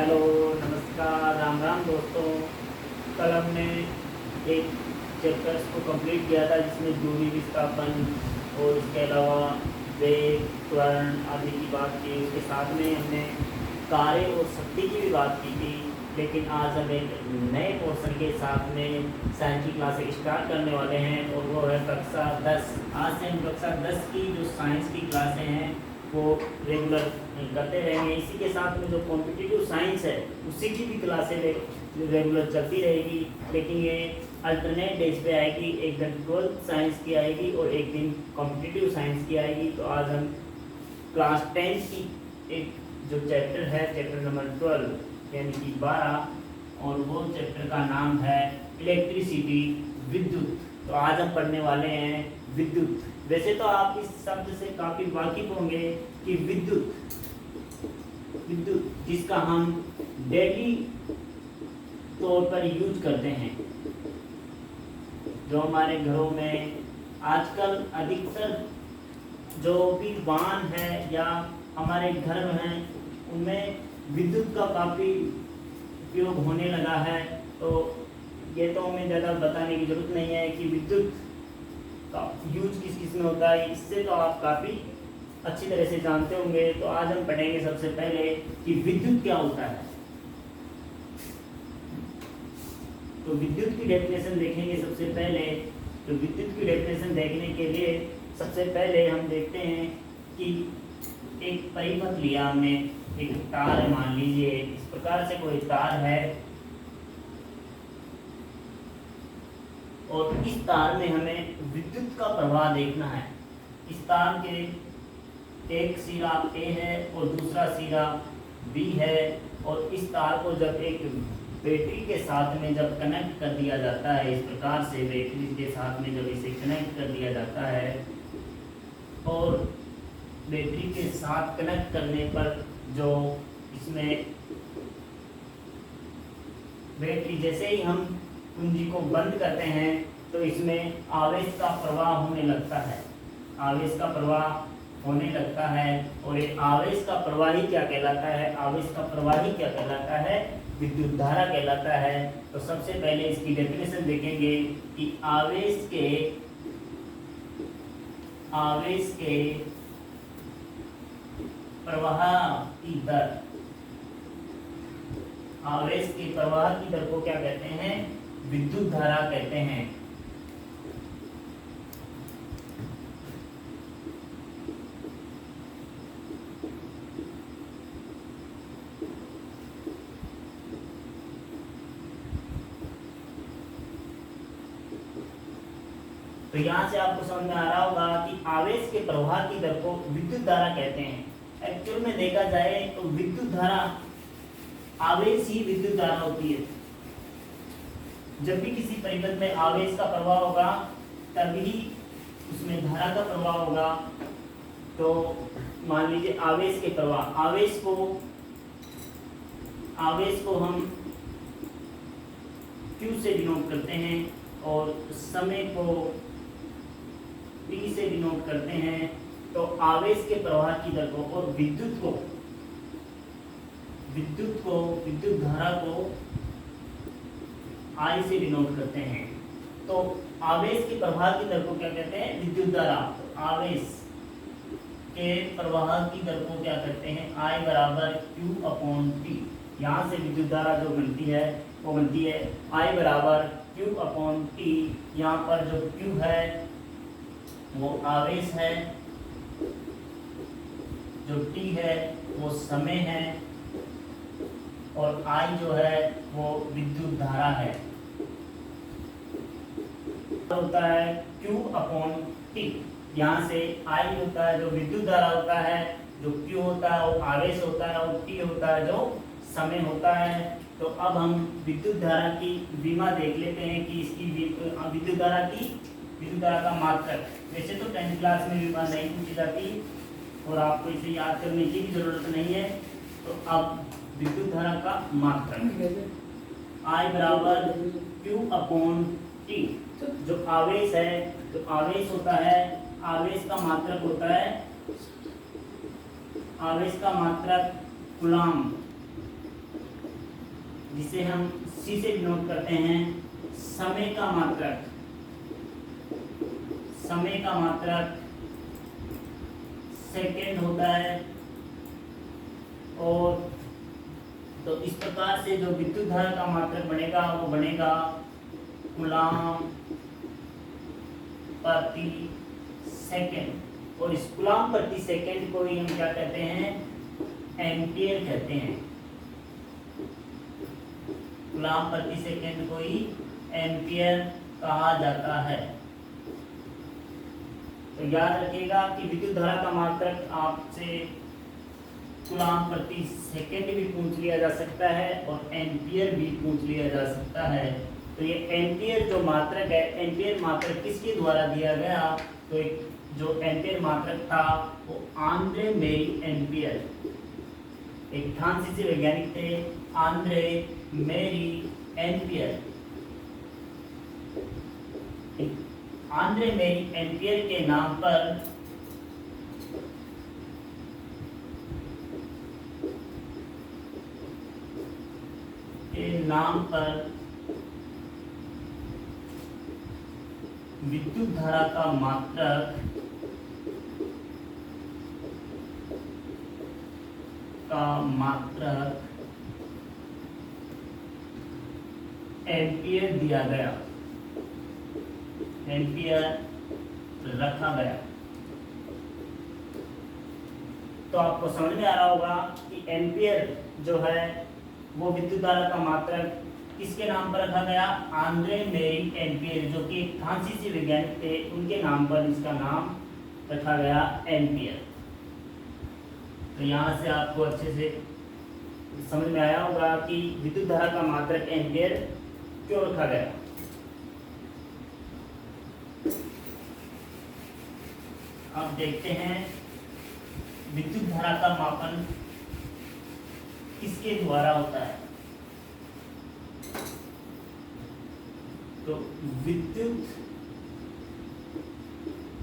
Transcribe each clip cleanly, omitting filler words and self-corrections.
Hello, नमस्कार, राम राम दोस्तों। कल हमने एक चैप्टर्स को कंप्लीट किया था जिसमें दूरी विस्थापन और इसके अलावा वेग त्वरण आदि की बात की। उसके साथ में हमने कार्य और शक्ति की भी बात की थी। लेकिन आज हम एक नए पोर्शन के साथ में साइंस की क्लासें स्टार्ट करने वाले हैं और वो है कक्षा 10। आज से हम कक्षा 10 की जो साइंस की क्लासें हैं वो रेगुलर करते रहेंगे। इसी के साथ में जो कॉम्पिटिटिव साइंस है उसी की भी क्लासें रेगुलर चलती रहेगी, लेकिन ये अल्टरनेट डेज पे आएगी। एक दिन 12th साइंस की आएगी और एक दिन कॉम्पिटिटिव साइंस की आएगी। तो आज हम क्लास 10 की एक जो चैप्टर है, चैप्टर नंबर 12 यानी कि 12, और वो चैप्टर का नाम है इलेक्ट्रिसिटी, विद्युत। तो आज हम पढ़ने वाले हैं विद्युत। वैसे तो आप इस शब्द से काफ़ी वाकिफ होंगे कि विद्युत जिसका हम डेली तौर पर यूज करते हैं, जो हमारे घरों में आजकल अधिकतर जो भी वाहन है या हमारे घर में हैं उनमें विद्युत का काफ़ी उपयोग होने लगा है। तो ये तो हमें ज़्यादा बताने की ज़रूरत नहीं है कि विद्युत का यूज किस किस में होता है, इससे तो आप काफ़ी अच्छी तरह से जानते होंगे। तो आज हम पढ़ेंगे सबसे पहले कि विद्युत क्या होता है। तो विद्युत की डेफिनेशन देखेंगे सबसे पहले। तो विद्युत की डेफिनेशन देखने के लिए सबसे पहले हम देखते हैं कि एक परिपथ लिया हमने, एक तार है, मान लीजिए इस प्रकार से कोई तार है और इस तार में हमें विद्युत का प्रवाह देखना है। इस तार के एक सिरा A है और दूसरा सिरा B है, और इस तार को जब एक बैटरी के साथ में जब कनेक्ट कर दिया जाता है, इस प्रकार से बैटरी के साथ में जब इसे कनेक्ट कर दिया जाता है और बैटरी के साथ कनेक्ट करने पर जो इसमें बैटरी जैसे ही हम कुंजी को बंद करते हैं तो इसमें आवेश का प्रवाह होने लगता है। आवेश का प्रवाह होने लगता है और ये आवेश का प्रवाह ही क्या कहलाता है? आवेश का प्रवाह ही क्या कहलाता है? विद्युत धारा कहलाता है। तो सबसे पहले इसकी डेफिनेशन देखेंगे कि आवेश के प्रवाह की दर, आवेश के प्रवाह की दर को क्या कहते हैं? विद्युत धारा कहते हैं। तो यहाँ से आपको समझ में आ रहा होगा कि आवेश के प्रवाह की दर को विद्युत धारा कहते हैं। एक्चुअल में देखा जाए तो विद्युत धारा, आवेश ही विद्युत धारा होती है। जब भी किसी परिपथ में आवेश का प्रवाह होगा तभी उसमें धारा का प्रवाह होगा। तो मान लीजिए आवेश के प्रवाह, आवेश को हम Q से डिनोट करते हैं और समय को T से डिनोट करते हैं। तो आवेश के प्रवाह की दर को और विद्युत धारा को I से डिनोट करते हैं। तो आवेश के प्रवाह की दर को क्या कहते हैं? विद्युत धारा। तो आवेश के प्रवाह की दर को क्या करते हैं? I बराबर Q/T। यहाँ से विद्युत धारा जो बनती है वो बनती है I बराबर Q/T। यहाँ पर जो Q है वो आवेश है, जो T है वो समय है और I जो है वो विद्युत धारा है। होता है Q/T। यहाँ से I होता है जो विद्युत धारा होता है, जो Q होता है वो आवेश होता है और T होता है जो समय होता है। तो अब हम विद्युत धारा की विमा देख लेते हैं कि इसकी विद्युत धारा का मात्रक। वैसे तो 10th क्लास में विमा नहीं पूछी जाती और आपको इसे याद करने की भी जरूरत नहीं है। तो अब विद्युत धारा का मात्रक I बराबर Q/T। जो आवेश है, जो आवेश होता है, आवेश का मात्रक होता है, आवेश का मात्रक कूलम्ब। जिसे हम सी से डिनोट करते हैं, समय का मात्रक, समय का मात्रक सेकेंड होता है। और तो इस प्रकार से जो विद्युत धारा का मात्रक बनेगा वो बनेगा कूलाम प्रति सेकेंड। और इस कूलाम प्रति सेकेंड को ही हम क्या कहते हैं, एम्पियर कहते हैं। कूलाम प्रति सेकेंड को ही एम्पियर कहा जाता है। तो याद रखिएगा कि विद्युत धारा का मात्रक आपसे कूलाम प्रति सेकेंड भी पूछ लिया जा सकता है और एम्पियर भी पूछ लिया जा सकता है। तो ये एम्पियर जो मात्रक है, एम्पियर मात्रक किसके द्वारा दिया गया, तो एक जो एम्पियर मात्रक था वो आंद्रे मेरी एम्पियर, एक फ्रांसीसी वैज्ञानिक थे आंद्रे मेरी एम्पियर। आंद्रे मेरी एम्पियर के नाम पर विद्युत धारा का मात्रक एम्पियर दिया गया, एम्पियर रखा गया। तो आपको समझ में आ रहा होगा कि एम्पियर जो है वो विद्युत धारा का मात्रक किसके नाम पर रखा गया, आंद्रे मेरी एम्पियर, जो कि फ्रांसीसी वैज्ञानिक थे, उनके नाम पर इसका नाम रखा गया एम्पियर। तो यहाँ से आपको अच्छे से समझ में आया होगा कि विद्युत धारा का मात्रक एम्पियर क्यों रखा गया। अब देखते हैं विद्युत धारा का मापन किसके द्वारा होता है। तो विद्युत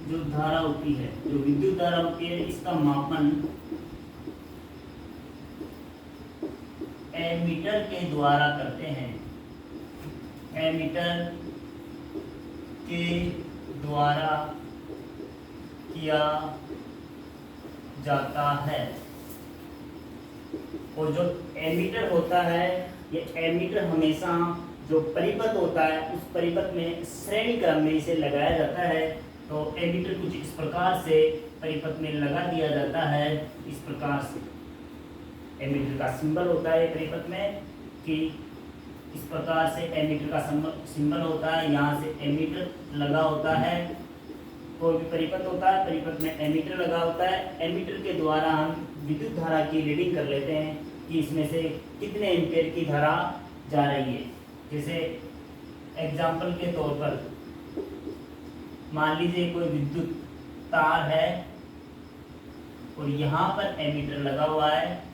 जो धारा होती है, जो विद्युत धारा होती है, इसका मापन एमीटर के द्वारा करते हैं, एमीटर के द्वारा किया जाता है। और जो एमीटर होता है, ये एमीटर हमेशा जो परिपथ होता है उस परिपथ में श्रेणी क्रम में इसे लगाया जाता है। तो एमीटर कुछ इस प्रकार से परिपथ में लगा दिया जाता है, इस प्रकार से एमीटर का सिंबल होता है परिपथ में, कि इस प्रकार से एमीटर का सिंबल होता है। यहाँ से एमीटर लगा होता है, कोई भी परिपथ होता है, परिपथ में एमीटर लगा होता है। एमीटर के द्वारा हम विद्युत धारा की रीडिंग कर लेते हैं कि इसमें से कितने एम्पियर की धारा जा रही है। जैसे एग्जाम्पल के तौर पर मान लीजिए कोई विद्युत तार है और यहाँ पर एमीटर लगा हुआ है,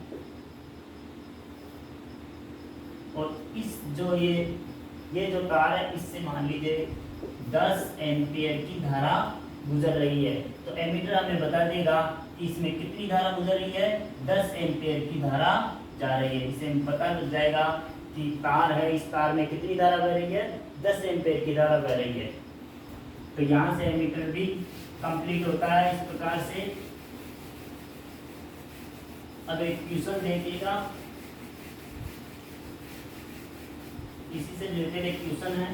और इस जो ये जो तार है, इससे मान लीजिए 10 एम्पियर की धारा गुजर रही है। तो एमीटर हमें बता देगा कि इसमें कितनी धारा गुजर रही है, 10 एम्पियर की धारा जा रही है। इससे हमें पता लग जाएगा कि तार है, इस तार में कितनी धारा बह रही है, 10 एम्पियर की धारा बह रही है। तो यहाँ से एमीटर भी कंप्लीट होता है इस प्रकार से। अब एक क्वेश्चन देखिएगा, इसी से रिलेटेड एक क्वेश्चन है।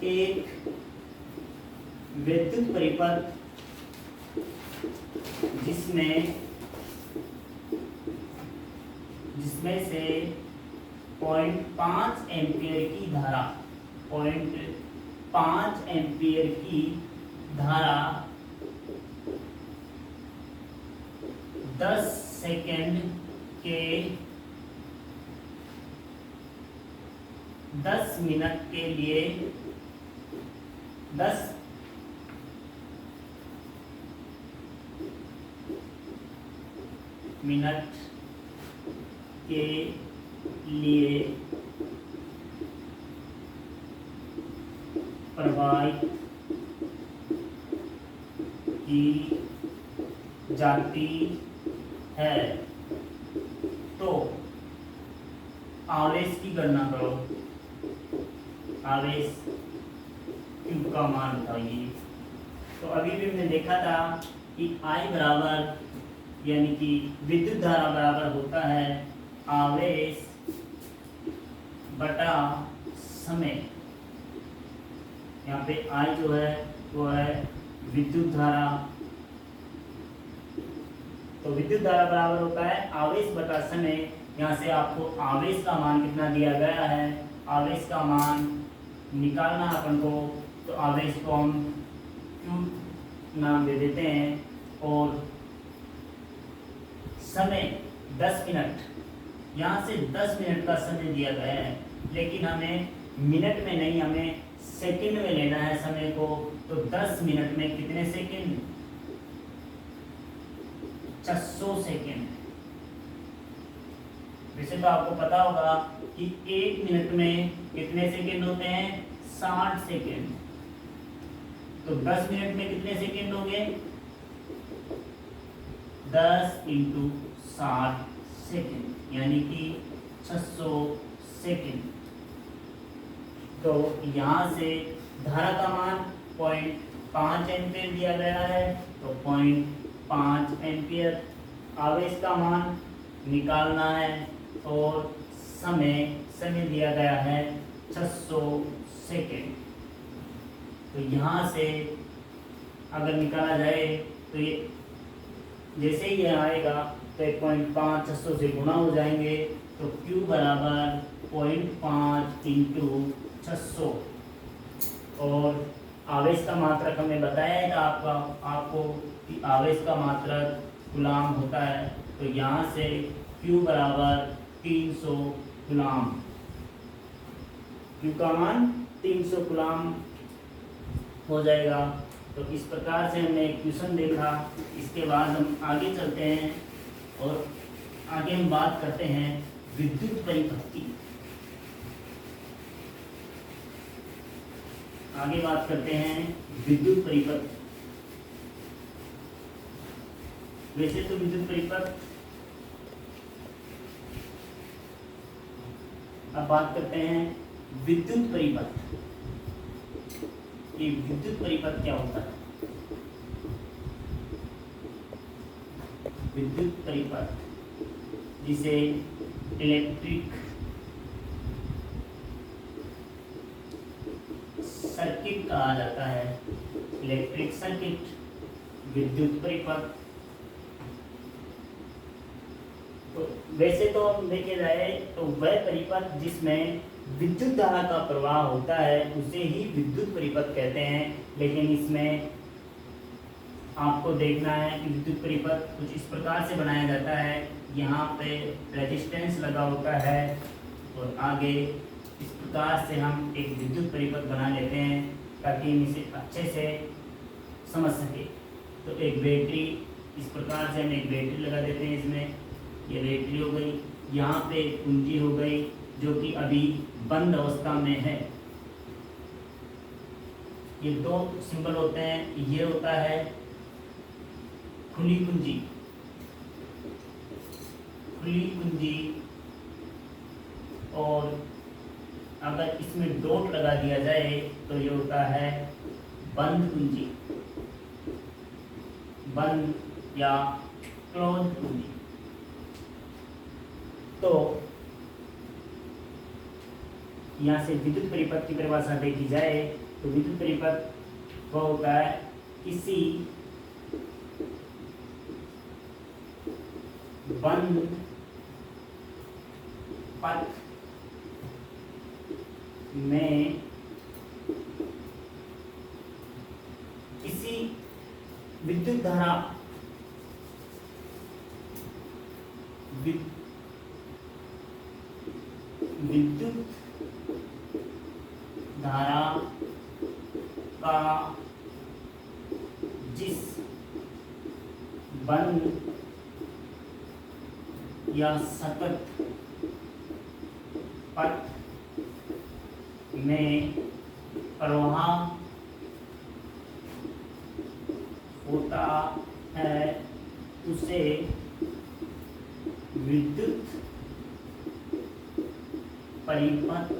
एक विद्युत परिपथ जिसमें से 0.5 एम्पियर की धारा, 0.5 एम्पियर की धारा 10 सेकेंड के 10 मिनट के लिए 10 मिनट के लिए प्रवाहित की जाती है। तो आवेश की गणना करो, आवेश Q का मान बताइए। तो अभी भी हमने देखा था कि I बराबर यानी कि विद्युत धारा बराबर होता है आवेश बटा समय। यहाँ पे I जो है वो है विद्युत धारा, तो विद्युत धारा बराबर होता है आवेश बटा समय। यहाँ से आपको आवेश का मान कितना दिया गया है, आवेश का मान निकालना अपन को, तो आवेश को हम Q नाम दे देते हैं और समय 10 मिनट, यहाँ से 10 मिनट का समय दिया गया है, लेकिन हमें मिनट में नहीं, हमें सेकंड में लेना है समय को। तो 10 मिनट में कितने सेकंड, 600 सेकंड। वैसे तो आपको पता होगा कि 1 मिनट में कितने सेकंड होते हैं, 60 सेकंड। तो 10 मिनट में कितने सेकंड होंगे, 10 × 60 सेकंड, यानी कि 600 सेकंड। तो यहाँ से धारा का मान 0.5 एम्पियर दिया गया है, तो 0.5 एम्पियर आवेश का मान निकालना है और समय दिया गया है 600 सेकेंड। तो यहाँ से अगर निकाला जाए तो ये जैसे ही ये आएगा तो 1.5 600 से गुणा हो जाएंगे, तो Q बराबर 0.5 × 600। और आवेश का मात्रक हमने बताया था आपको कि आवेश का मात्रक कूलाम होता है। तो यहाँ से Q बराबर 300 कूलाम, Q का मान 300 कूलाम हो जाएगा। तो इस प्रकार से हमने एक क्वेश्चन देखा। इसके बाद हम आगे चलते हैं और आगे हम बात करते हैं विद्युत परिपथ की। आगे बात करते हैं विद्युत परिपथ। वैसे तो विद्युत परिपथ, अब बात करते हैं विद्युत परिपथ। ये विद्युत परिपथ क्या होता है? विद्युत परिपथ जिसे इलेक्ट्रिक सर्किट कहा जाता है, इलेक्ट्रिक सर्किट, विद्युत परिपथ। तो वैसे तो हम देखे जाए तो वह परिपथ जिसमें विद्युत धारा का प्रवाह होता है उसे ही विद्युत परिपथ कहते हैं। लेकिन इसमें आपको देखना है कि विद्युत परिपथ कुछ इस प्रकार से बनाया जाता है, यहाँ पे रेजिस्टेंस लगा होता है और आगे इस प्रकार से हम एक विद्युत परिपथ बना लेते हैं ताकि हम इसे अच्छे से समझ सके। तो एक बैटरी, इस प्रकार से हम एक बैटरी लगा देते हैं इसमें, ये बैटरी हो गई, यहाँ पे कुंजी हो गई जो कि अभी बंद अवस्था में है। ये दो सिंबल होते हैं, ये होता है खुली कुंजी, खुली कुंजी, और अगर इसमें डॉट लगा दिया जाए तो ये होता है बंद कुंजी, बंद या क्लोज कुंजी। तो यहाँ से विद्युत परिपथ की परिभाषा देखी जाए तो विद्युत परिपथ वह होता है किसी बंद पथ में किसी विद्युत धारा विद्युत धारा का जिस बंद या सतत पथ में प्रवाह होता है उसे विद्युत परिपथ,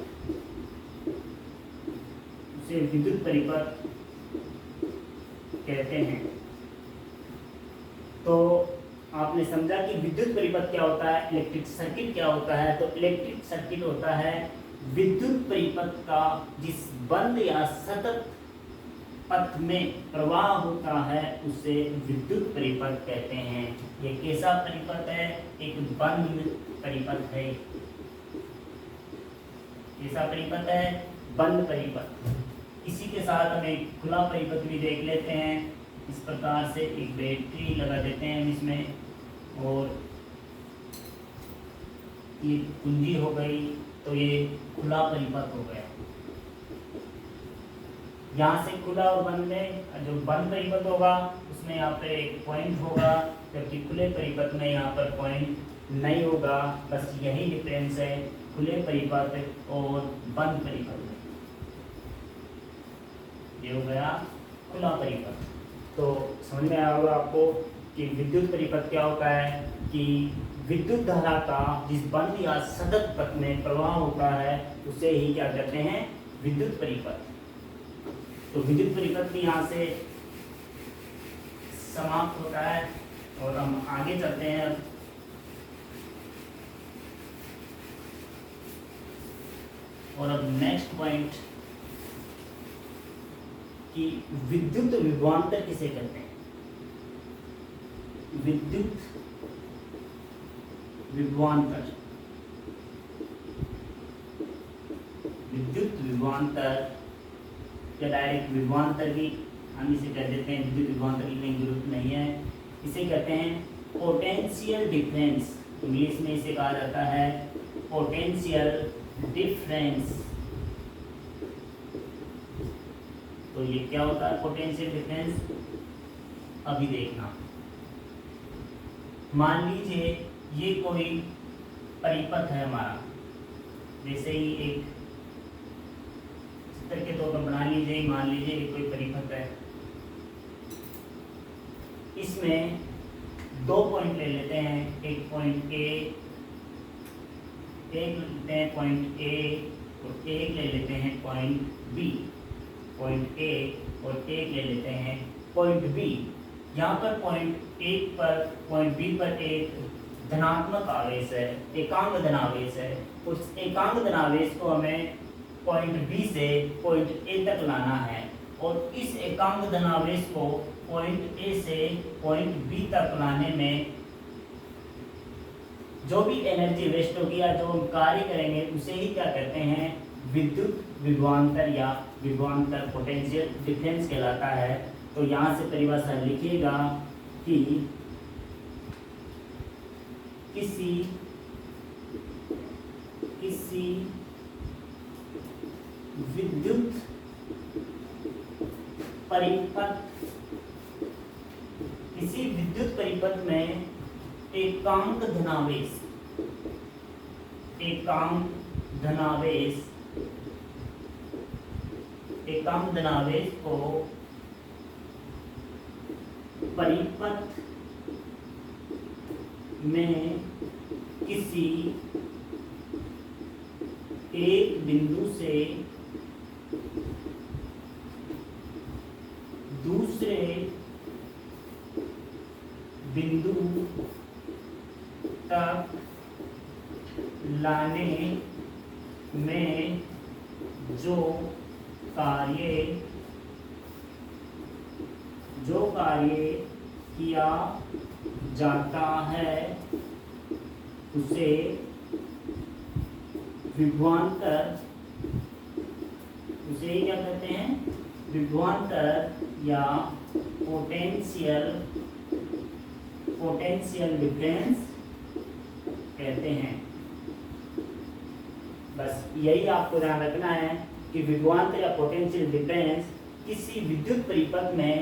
उसे विद्युत परिपथ कहते हैं। तो आपने समझा कि विद्युत परिपथ क्या होता है, इलेक्ट्रिक सर्किट क्या होता है। तो इलेक्ट्रिक सर्किट होता है विद्युत परिपथ का जिस बंद या सतत पथ में प्रवाह होता है उसे विद्युत परिपथ कहते हैं। ये कैसा परिपथ है, एक बंद परिपथ है। कैसा परिपथ है, बंद परिपथ। इसी के साथ हम एक खुला परिपथ भी देख लेते हैं। इस प्रकार से एक बैटरी लगा देते हैं इसमें, और ये कुंजी हो गई, तो ये खुला परिपथ हो गया। यहाँ से खुला और बंद में, जो बंद परिपथ होगा उसमें यहाँ पे एक पॉइंट होगा, जबकि खुले परिपथ में यहाँ पर पॉइंट नहीं होगा। बस यही डिफरेंस है खुले परिपथ और बंद परिपथ में। ये हो गया खुला परिपथ। तो समझ में आया होगा आपको कि विद्युत परिपथ क्या होता है, कि विद्युत धारा का जिस बंद या सतत पथ में प्रवाह होता है उसे ही क्या कहते हैं, विद्युत परिपथ। तो विद्युत परिपथ भी यहाँ से समाप्त होता है और हम आगे चलते हैं। और अब नेक्स्ट पॉइंट कि विद्युत विभवांतर किसे कहते हैं। विद्युत विभवांतर, विद्युत विभवांतर या डायरेक्ट विभवांतर भी हम इसे कह देते हैं। विद्युत विभवांतर लिखने की जरूरत नहीं है। इसे कहते हैं पोटेंशियल डिफरेंस। इंग्लिश में इसे कहा जाता है पोटेंशियल डिफरेंस। तो ये क्या होता है पोटेंशियल डिफरेंस, अभी देखना। मान लीजिए ये कोई परिपथ है हमारा, जैसे ही एक चित्र के तौर पर बना लीजिए। मान लीजिए ये कोई परिपथ है, इसमें दो पॉइंट ले लेते हैं। एक पॉइंट ए, एक लेते हैं पॉइंट ए, और एक ले लेते हैं पॉइंट बी। पॉइंट ए और एक ले लेते हैं पॉइंट बी। यहाँ पर पॉइंट ए पर, पॉइंट बी पर एक धनात्मक आवेश है, एकांक धनावेश है। उस एकांक धनावेश को हमें पॉइंट बी से पॉइंट ए तक लाना है, और इस एकांक धनावेश को पॉइंट ए से पॉइंट बी तक लाने में जो भी एनर्जी वेस्ट होगी या जो हम कार्य करेंगे उसे ही क्या कहते हैं, विद्युत विभवांतर या विभवांतर पोटेंशियल डिफरेंस कहलाता है। तो यहाँ से परिभाषा लिखिएगा कि किसी विद्युत परिपथ, किसी विद्युत परिपथ में एकांक धनावेश, एकांक धनावेश, एकांक धनावेश को परिपथ में किसी एक बिंदु से दूसरे बिंदु तक लाने में जो कार्य किया जाता है उसे विभवांतर, उसे क्या कहते हैं, विभवांतर या पोटेंशियल डिफरेंस कहते हैं। बस यही आपको ध्यान रखना है कि विभवांतर या पोटेंशियल डिफरेंस किसी विद्युत परिपथ में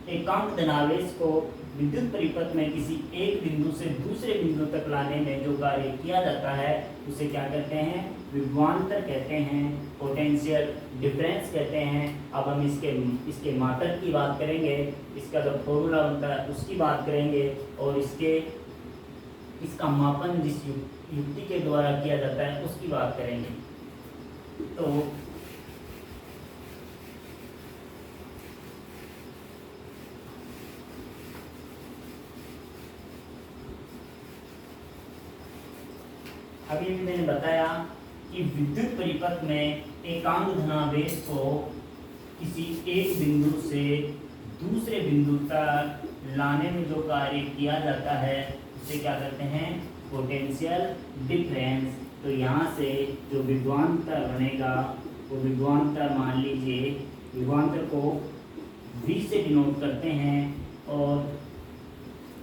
एकांक धनावेश को विद्युत परिपथ में किसी एक बिंदु से दूसरे बिंदु तक लाने में जो कार्य किया जाता है उसे क्या कहते हैं, विभवांतर कहते हैं, पोटेंशियल डिफरेंस कहते हैं। अब हम इसके मात्रक की बात करेंगे, इसका जो फॉर्मूला बनता है उसकी बात करेंगे, और इसका मापन जिस युक्ति के द्वारा किया जाता है उसकी बात करेंगे। तो अभी मैंने बताया कि विद्युत परिपथ में एकांक धनावेश को किसी एक बिंदु से दूसरे बिंदु तक लाने में जो कार्य किया जाता है उसे क्या कहते हैं, पोटेंशियल डिफरेंस। तो यहाँ से जो विभवांतर बनेगा वो विभवांतर मान लीजिए, विभवांतर को V से डिनोट करते हैं और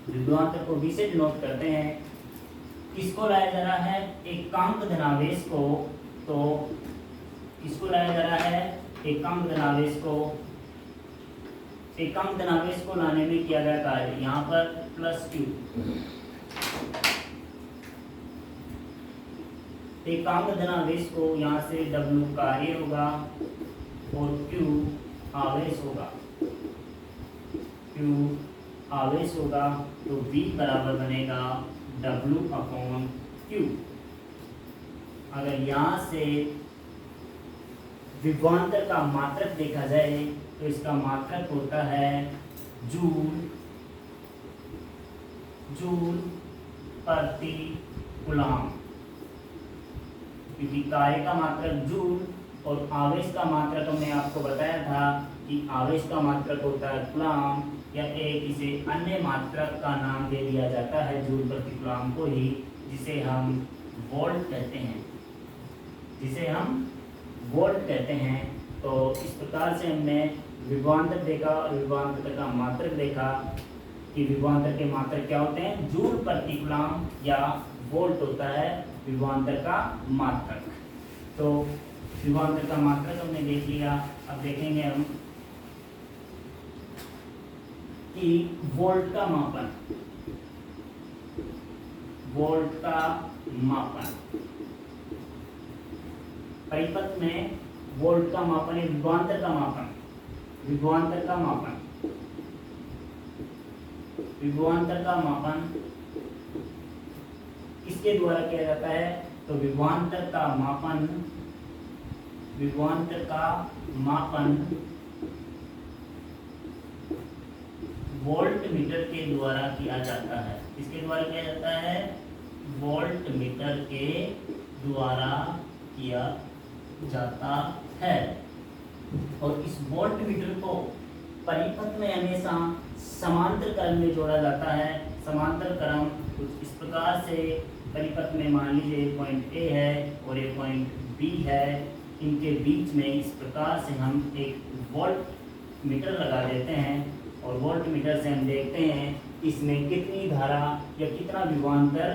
विभवांतर को V से डिनोट करते हैं। किसको लाया जा रहा है, एकांक धनावेश को। तो किसको लाया जा रहा है, एकांक धनावेश को। एकांक धनावेश को लाने में किया गया कार्य यहाँ पर प्लस Q, एकांक धनावेश को यहाँ से W कार्य होगा और Q आवेश होगा, Q आवेश होगा। तो V बराबर बनेगा W/Q। अगर यहाँ से विभवांतर का मात्रक देखा जाए तो इसका मात्रक होता है जूल प्रति कूलम, क्योंकि कार्य का मात्रक जूल और आवेश का मात्रक हमने आपको बताया था कि आवेश का मात्रक होता है कूलम, या एक इसे अन्य मात्रक का नाम दे दिया जाता है जूल प्रति कूलम को ही, जिसे हम वोल्ट कहते हैं, जिसे हम वोल्ट कहते हैं। तो इस प्रकार से हमने विभवांतर देखा और विभवांतर का मात्रक देखा कि विभवांतर के मात्रक क्या होते हैं, जूल प्रति कूलम, या वोल्ट होता है विभवांतर का मात्रक। तो विभवांतर का मात्रक हमने देख लिया। अब देखेंगे हम कि वोल्ट का मापन, वोल्ट का मापन परिपथ में वोल्ट का मापन है विभवांतर का मापन, विभवांतर का मापन, विभवांतर का मापन किसके द्वारा किया जाता है, तो विभवांतर का मापन, विभवांतर का मापन वोल्ट मीटर के द्वारा किया जाता है। किसके द्वारा किया जाता है, वोल्ट मीटर के द्वारा किया जाता है। और इस वोल्ट मीटर को परिपथ में हमेशा समांतर क्रम में जोड़ा जाता है। समांतर क्रम कुछ इस प्रकार से, परिपथ में मान लीजिए पॉइंट ए है और ये पॉइंट बी है, इनके बीच में इस प्रकार से हम एक वोल्ट मीटर लगा देते हैं और वोल्ट मीटर से हम देखते हैं इसमें कितनी धारा या कितना विभवांतर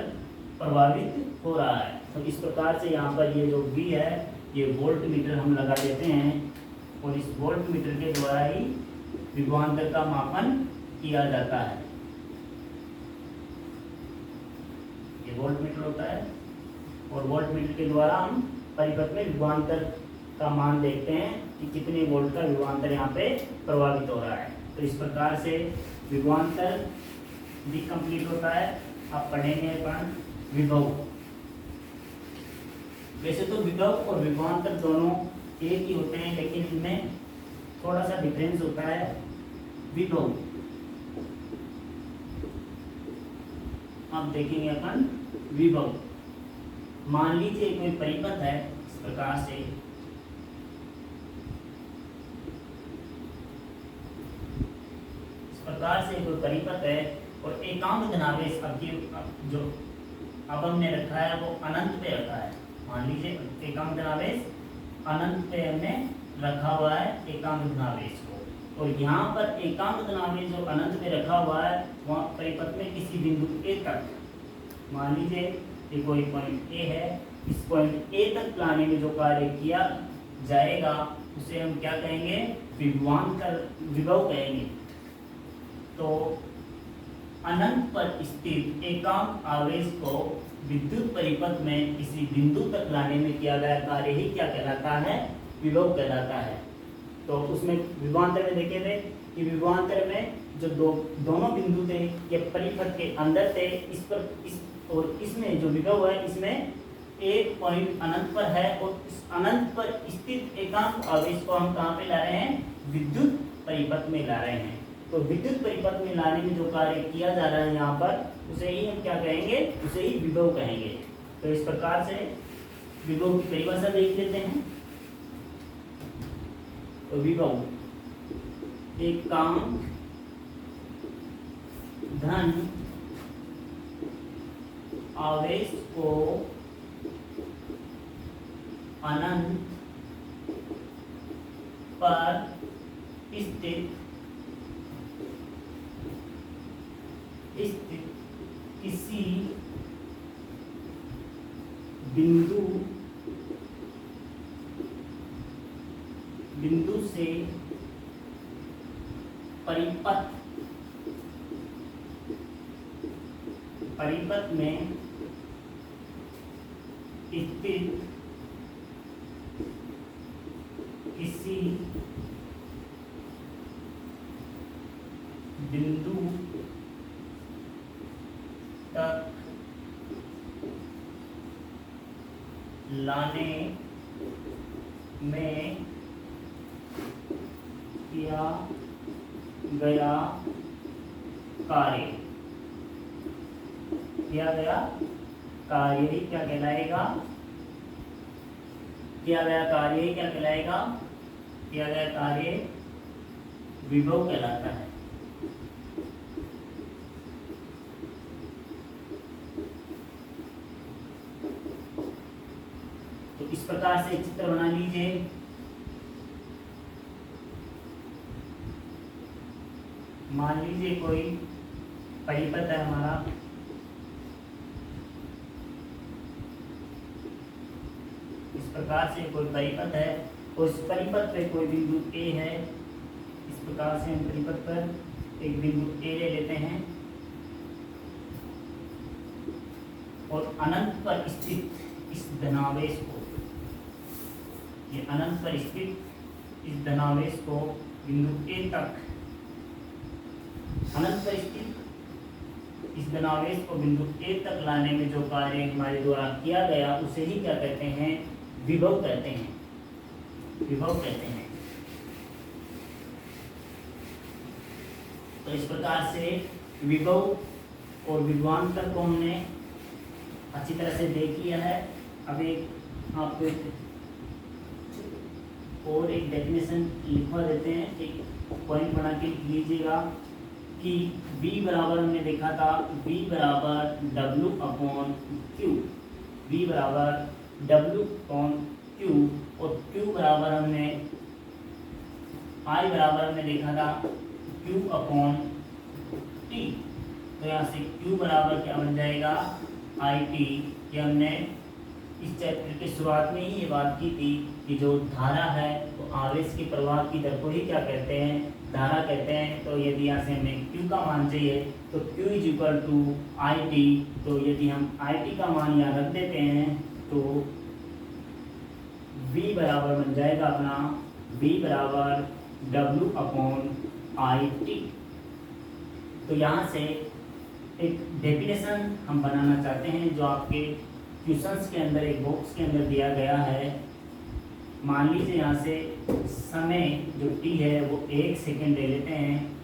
प्रभावित हो रहा है। तो इस प्रकार से यहाँ पर ये जो बी है ये वोल्ट मीटर हम लगा देते हैं और इस वोल्ट मीटर के द्वारा ही विभवांतर का मापन किया जाता है। ये वोल्ट मीटर होता है और वोल्ट मीटर के द्वारा हम परिपथ में विभवांतर का मान देखते हैं कि कितने वोल्ट का विभवांतर यहाँ पे प्रभावित हो रहा है। तो इस प्रकार से विभवांतर भी कंप्लीट होता है। आप पढ़ेंगे अपन विभव। वैसे तो विभव और विभवांतर दोनों एक ही होते हैं, लेकिन इनमें थोड़ा सा डिफरेंस होता है। विभव अब देखेंगे अपन विभव। मान लीजिए कोई परिपथ है इस प्रकार से, इस प्रकार से कोई परिपथ है और एकांक धनावेश जो अब हमने रखा है वो अनंत पे रखा है। मान लीजिए एकांक धनावेश अनंत पे हमने रखा हुआ है एकांक धनावेश को, और यहाँ पर एकांक धनावेश जो अनंत पे रखा हुआ है वहाँ परिपथ में किसी बिंदु ए तक, मान लीजिए ये कोई पॉइंट ए है, इस पॉइंट ए तक लाने में जो कार्य किया जाएगा उसे हम क्या कहेंगे, विभवांतर, विभव कहेंगे। तो अनंत पर स्थित एकांक आवेश को विद्युत परिपथ में किसी बिंदु तक लाने में किया गया कार्य ही क्या कहलाता है, विभव कहलाता है। तो उसमें विभवांतर में देखे थे कि विभवांतर में जो दोनों बिंदु थे ये परिपथ के अंदर थे, इस पर इस और इसमें जो विभव है इसमें एक पॉइंट अनंत पर है और इस अनंत पर स्थित एकांक आवेश को हम कहाँ पे ला रहे हैं, विद्युत परिपथ में ला रहे हैं। तो विद्युत परिपथ में लाने में जो कार्य किया जा रहा है यहाँ पर, उसे ही हम क्या कहेंगे, उसे ही विभव कहेंगे। तो इस प्रकार से विभव की परिभाषा देख लेते हैं। तो विभव एकांक धन आवेश को अनंत पर स्थित किसी बिंदु से परिपथ में स्थित किसी बिंदु तक लाने में किया गया कार्य ही क्या कहलाएगा, किया गया कार्य विभव कहलाता है। तो इस प्रकार से चित्र बना लीजिए। मान लीजिए कोई परिपथ है हमारा, इस प्रकार से कोई परिपथ है और इस परिपथ पे कोई बिंदु ए है। इस प्रकार से हम परिपथ पर एक बिंदु ए ले लेते हैं और अनंत पर स्थित इस धनावेश को, ये अनंत पर स्थित इस धनावेश को बिंदु ए तक, अनंत पर स्थित इस धनावेश को बिंदु ए तक लाने में जो कार्य हमारे द्वारा किया गया, उसे ही क्या कहते हैं, विभव कहते हैं। तो इस प्रकार से विभव और विभवांतर को हमने अच्छी तरह से देख लिया है। अब एक आपको और एक डेफिनेशन लिखवा देते हैं, एक पॉइंट बना के लिख लीजिएगा कि V बराबर हमने देखा था, V बराबर W/Q, V बराबर W/Q और Q बराबर हमने I बराबर हमने देखा था Q/T। तो यहाँ से Q बराबर क्या बन जाएगा, IT। ये हमने इस चैप्टर की शुरुआत में ही ये बात की थी कि जो धारा है वो आवेश के प्रवाह की दर को ही क्या कहते हैं, धारा कहते हैं। तो यदि यहाँ से हमें Q का मान चाहिए तो Q = IT। तो यदि हम IT का मान यहाँ रख देते हैं तो V बराबर बन जाएगा अपना V बराबर W/IT। तो यहाँ से एक डेफिनेशन हम बनाना चाहते हैं जो आपके क्वेश्चंस के अंदर एक बॉक्स के अंदर दिया गया है। मान लीजिए यहाँ से समय जो t है वो 1 सेकेंड ले लेते हैं,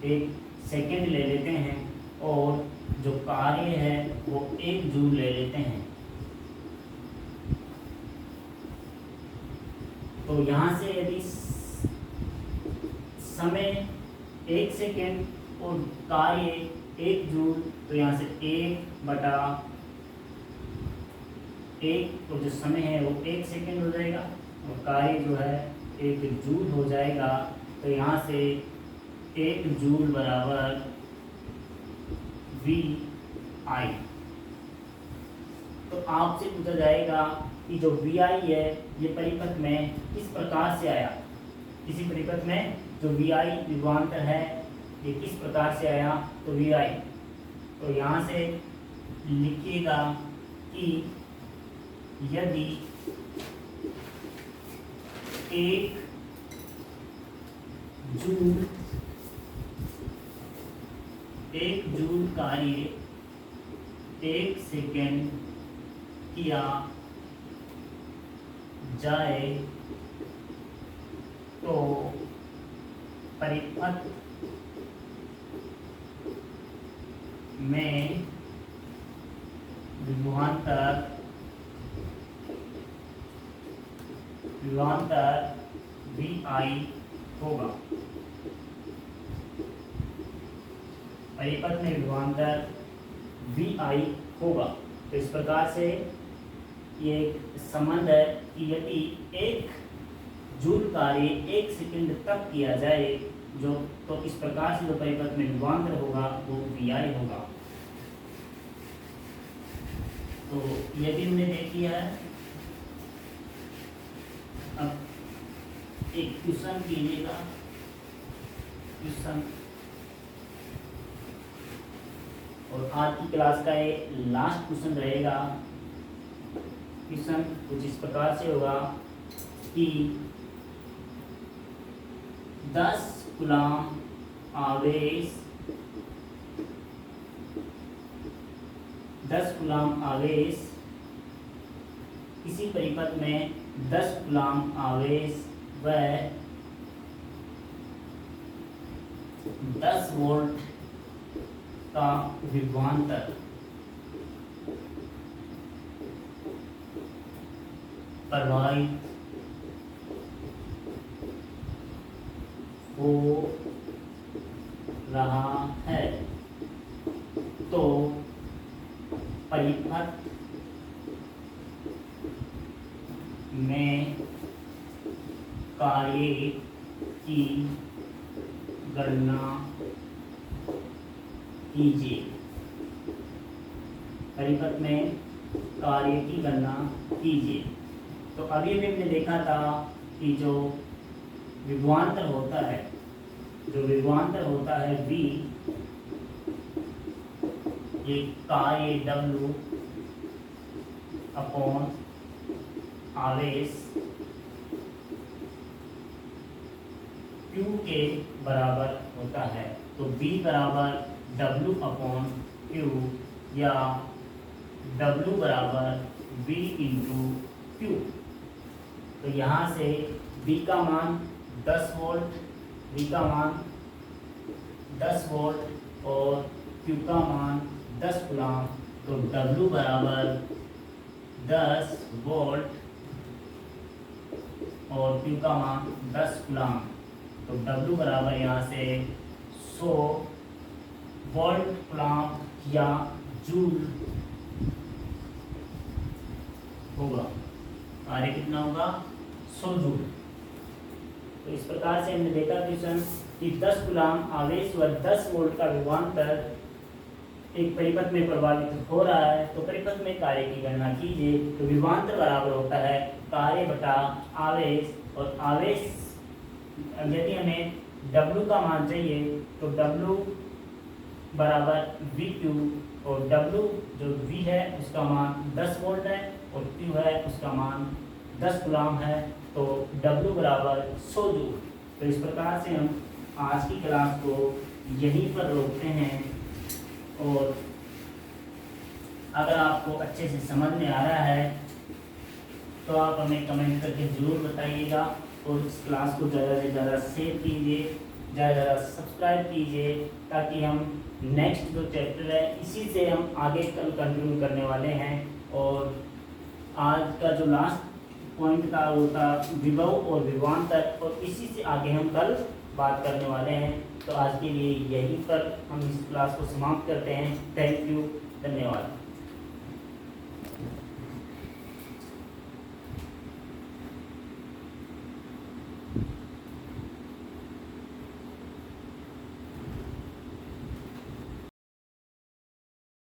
1 सेकेंड ले लेते हैं और जो कार्य है वो 1 जूल ले लेते हैं। तो यहाँ से यदि समय 1 सेकेंड और कार्य 1 जूल, तो यहाँ से 1/1 और जो समय है वो 1 सेकेंड हो जाएगा और कार्य जो है 1 जूल हो जाएगा। तो यहाँ से 1 जूल बराबर VI। तो आपसे पूछा जाएगा कि जो VI है ये परिपथ में किस प्रकार से आया, किसी परिपथ में जो VI विभवांतर है ये किस प्रकार से आया। तो VI, तो यहाँ से लिखिएगा कि यदि 1 जूल कार्य 1 सेकेंड किया जाए तो परिपथ में विभवांतर VI होगा। परिपथ में विभवांतर VI होगा। तो इस प्रकार से ये एक संबंध है कि यदि एक जूल कार्य 1 सेकंड तक किया जाए जो, तो इस प्रकार से जो परिपथ में विभवांतर होगा वो VI होगा। तो ये भी हमने देख लिया है। अब एक क्वेश्चन कीजिएगा, क्वेश्चन, और आज की क्लास का ये लास्ट क्वेश्चन रहेगा। क्वेश्चन कुछ इस प्रकार से होगा कि 10 कूलम आवेश 10 कूलम आवेश किसी परिपथ में 10 कूलम आवेश व 10 वोल्ट का विभवांतर प्रवाहित हो रहा है तो परिपथ में कार्य की गणना कीजिए। परिपथ में कार्य की गणना कीजिए। तो अभी भी हमने देखा था कि जो विभवांतर होता है, V, ये कार्य W अपॉन आवेश Q के बराबर होता है। तो V बराबर W अपॉन Q या W बराबर V इंटू Q। तो यहाँ से V का मान 10 वोल्ट, V का मान 10 वोल्ट और Q का मान 10 कूलम। तो W बराबर 10 वोल्ट और Q का मान 10 कूलम। तो W बराबर यहाँ से 100 वोल्ट कूलम या जूल होगा। कार्य कितना होगा? 100 जूल। तो इस प्रकार से हमने देखा क्वेश्चन कि 10 कूलम आवेश व 10 वोल्ट का विभवांतर एक परिपथ में प्रवाहित हो रहा है तो परिपथ में कार्य की गणना कीजिए। तो विभवांतर बराबर होता है कार्य बटा आवेश, और आवेश यदि हमें W का मान चाहिए तो W बराबर VQ, और W जो V है उसका मान 10 वोल्ट है और Q है उसका मान 10 कूलम है। तो W बराबर 100 जूल। तो इस प्रकार से हम आज की क्लास को यहीं पर रोकते हैं, और अगर आपको अच्छे से समझ में आ रहा है तो आप हमें कमेंट करके ज़रूर बताइएगा, और इस क्लास को ज़्यादा से ज़्यादा शेयर कीजिए, ज़्यादा से ज़्यादा सब्सक्राइब कीजिए, ताकि हम नेक्स्ट जो चैप्टर है इसी से हम आगे कल कंटिन्यू करने वाले हैं। और आज का जो लास्ट पॉइंट था वो था विभव और विभवांतर, और इसी से आगे हम कल बात करने वाले हैं। तो आज के लिए यहीं पर हम इस क्लास को समाप्त करते हैं। थैंक यू, धन्यवाद।